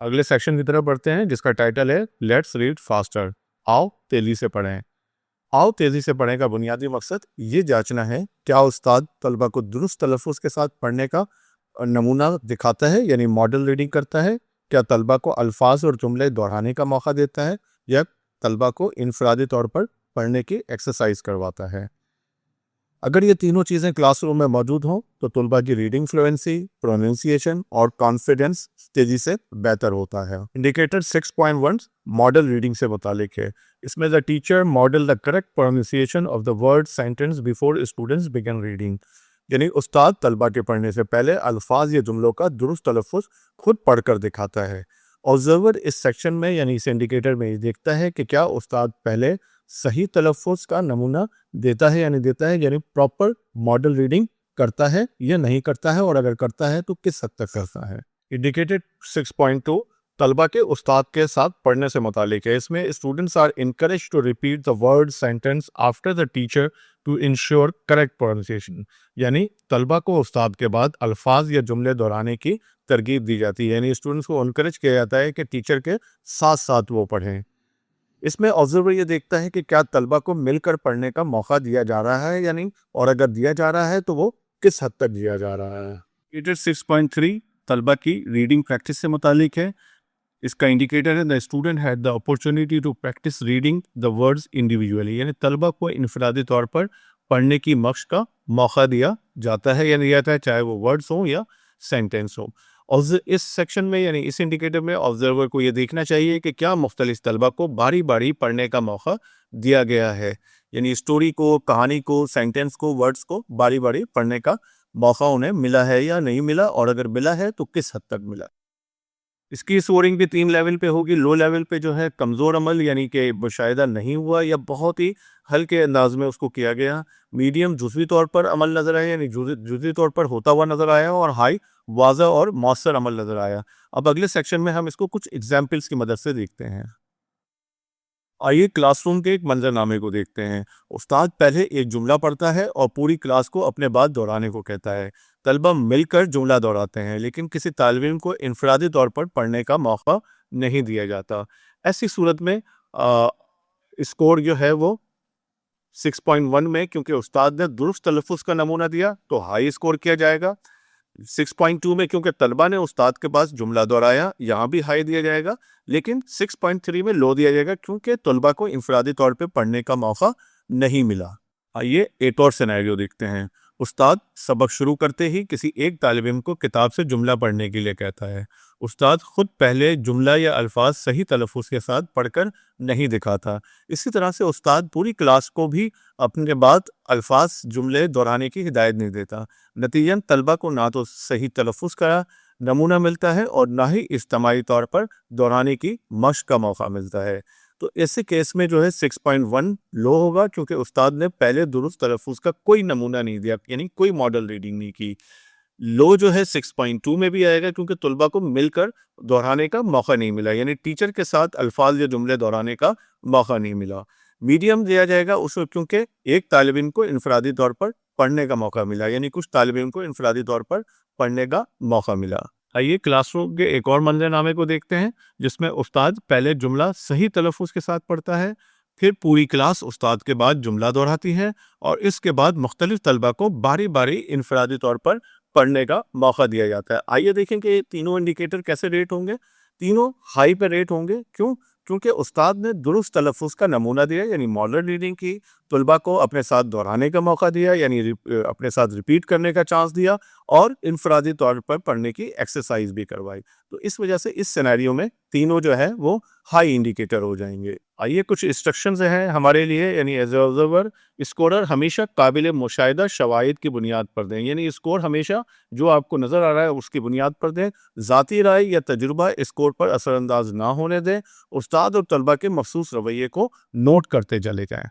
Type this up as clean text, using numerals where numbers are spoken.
اگلے سیکشن کی طرف بڑھتے ہیں جس کا ٹائٹل ہے لیٹس ریڈ فاسٹر. آؤ تیزی سے پڑھیں. آؤ تیزی سے پڑھیں کا بنیادی مقصد یہ جانچنا ہے کیا استاد طلبہ کو درست تلفظ کے ساتھ پڑھنے کا نمونہ دکھاتا ہے یعنی ماڈل ریڈنگ کرتا ہے. کیا طلبہ کو الفاظ اور جملے دہرانے کا موقع دیتا ہے یا طلبہ کو انفرادی طور پر پڑھنے کی ایکسرسائز کرواتا ہے. اگر یہ تینوں چیزیں کلاس روم میں موجود ہوں تو طلبہ کی ریڈنگ فلوئنسی، پروننسیشن اور کانفیڈنس تیزی سے بہتر ہوتا ہے. انڈیکیٹر 6.1 ماڈل ریڈنگ سے متعلق ہے. اس میں the teacher model the correct pronunciation of the word sentence before students begin reading. یعنی استاد طلبہ کے پڑھنے سے پہلے الفاظ یا جملوں کا درست تلفظ خود پڑھ کر دکھاتا ہے. آبزرور اس سیکشن میں یعنی اس انڈیکیٹر میں یہ دیکھتا ہے کہ کیا استاد پہلے صحیح تلفظ کا نمونہ دیتا ہے یعنی پراپر ماڈل ریڈنگ کرتا ہے یا نہیں کرتا ہے، اور اگر کرتا ہے تو کس حد تک کرتا ہے. انڈیکیٹر 6.2 طلبہ کے استاد کے ساتھ پڑھنے سے متعلق ہے. اس میں students are encouraged to repeat the word sentence after the teacher to ensure correct pronunciation. یعنی طلبہ کو استاد کے بعد الفاظ یا جملے دہرانے کی ترغیب دی جاتی ہے، یعنی اسٹوڈنٹس کو انکریج کیا جاتا ہے کہ ٹیچر کے ساتھ ساتھ وہ پڑھیں. اس میں آبزرور یہ دیکھتا ہے کہ کیا طلبہ کو مل کر پڑھنے کا موقع دیا جا رہا ہے یا نہیں، اور اگر دیا جا رہا ہے تو وہ کس حد تک دیا جا رہا ہے. انڈیکیٹر 6.3 طلبہ کی ریڈنگ پریکٹس سے متعلق ہے. اس کا انڈیکیٹر ہے the student had the opportunity to practice reading the words individually. یعنی طلبہ کو انفرادی طور پر پڑھنے کی مشق کا موقع دیا جاتا ہے یا نہیں جاتا ہے، چاہے وہ ورڈز ہوں یا سینٹینس ہوں. اور اس سیکشن میں یعنی اس انڈیکیٹر میں آبزرور کو یہ دیکھنا چاہیے کہ کیا مختلف طلبہ کو باری باری پڑھنے کا موقع دیا گیا ہے، یعنی اسٹوری کو، کہانی کو، سینٹینس کو، ورڈز کو باری باری پڑھنے کا موقع انہیں ملا ہے یا نہیں ملا، اور اگر ملا ہے تو کس حد تک ملا. اس کی سکورنگ بھی 3 لیول پہ ہوگی. لو لیول پہ جو ہے کمزور عمل یعنی کہ مشاہدہ نہیں ہوا یا بہت ہی ہلکے انداز میں اس کو کیا گیا. میڈیم جزوی طور پر عمل نظر آیا یعنی جزوی طور پر ہوتا ہوا نظر آیا، اور ہائی واضح اور مؤثر عمل نظر آیا. اب اگلے سیکشن میں ہم اس کو کچھ ایگزامپلس کی مدد سے دیکھتے ہیں. آئیے کلاس روم کے ایک منظر نامے کو دیکھتے ہیں. استاد پہلے ایک جملہ پڑھتا ہے اور پوری کلاس کو اپنے بعد دہرانے کو کہتا ہے. طلبہ مل کر جملہ دہراتے ہیں لیکن کسی طالب علم کو انفرادی طور پر پڑھنے کا موقع نہیں دیا جاتا. ایسی صورت میں اسکور جو ہے وہ 6.1 میں کیونکہ استاد نے درست تلفظ کا نمونہ دیا تو ہائی اسکور کیا جائے گا. 6.2 میں کیونکہ طلبہ نے استاد کے پاس جملہ دہرایا، یہاں بھی ہائی دیا جائے گا، لیکن 6.3 میں لو دیا جائے گا کیونکہ طلبہ کو انفرادی طور پہ پڑھنے کا موقع نہیں ملا. آئیے ایک اور سینیریو دیکھتے ہیں. استاد سبق شروع کرتے ہی کسی ایک طالب علم کو کتاب سے جملہ پڑھنے کے لیے کہتا ہے. استاد خود پہلے جملہ یا الفاظ صحیح تلفظ کے ساتھ پڑھ کر نہیں دکھاتا. اسی طرح سے استاد پوری کلاس کو بھی اپنے بعد الفاظ جملے دہرانے کی ہدایت نہیں دیتا. نتیجاً طلبہ کو نہ تو صحیح تلفظ کا نمونہ ملتا ہے اور نہ ہی اجتماعی طور پر دہرانے کی مشق کا موقع ملتا ہے. تو ایسے کیس میں جو ہے 6.1 لو ہوگا کیونکہ استاد نے پہلے درست تلفظ کا کوئی نمونہ نہیں دیا، یعنی کوئی ماڈل ریڈنگ نہیں کی. لو جو ہے 6.2 میں بھی آئے گا کیونکہ طلبہ کو مل کر دہرانے کا موقع نہیں ملا، یعنی ٹیچر کے ساتھ الفاظ یا جملے دہرانے کا موقع نہیں ملا. میڈیم دیا جائے گا اس وقت کیونکہ ایک طالب علم کو انفرادی طور پر پڑھنے کا موقع ملا، یعنی کچھ طالب علم کو انفرادی طور پر پڑھنے کا موقع ملا. آئیے کلاس روم کے ایک اور منظر نامے کو دیکھتے ہیں جس میں استاد پہلے جملہ صحیح تلفظ کے ساتھ پڑھتا ہے، پھر پوری کلاس استاد کے بعد جملہ دہراتی ہے، اور اس کے بعد مختلف طلبہ کو باری باری انفرادی طور پر پڑھنے کا موقع دیا جاتا ہے. آئیے دیکھیں کہ یہ تینوں انڈیکیٹر کیسے ریٹ ہوں گے. تینوں ہائی پہ ریٹ ہوں گے. کیوں؟ کیونکہ استاد نے درست تلفظ کا نمونہ دیا یعنی ماڈل ریڈنگ کی، طلبہ کو اپنے ساتھ دہرانے کا موقع دیا یعنی اپنے ساتھ ریپیٹ کرنے کا چانس دیا، اور انفرادی طور پر پڑھنے کی ایکسرسائز بھی کروائی. تو اس وجہ سے اس سینیریو میں تینوں جو ہے وہ ہائی انڈیکیٹر ہو جائیں گے. آئیے کچھ انسٹرکشنز ہیں ہمارے لیے، یعنی ایز اے آبزرور اسکورر ہمیشہ قابل مشاہدہ شواہد کی بنیاد پر دیں، یعنی اسکور ہمیشہ جو آپ کو نظر آ رہا ہے اس کی بنیاد پر دیں. ذاتی رائے یا تجربہ اسکور پر اثر انداز نہ ہونے دیں. استاد اور طلبہ کے مخصوص رویے کو نوٹ کرتے چلے جائیں.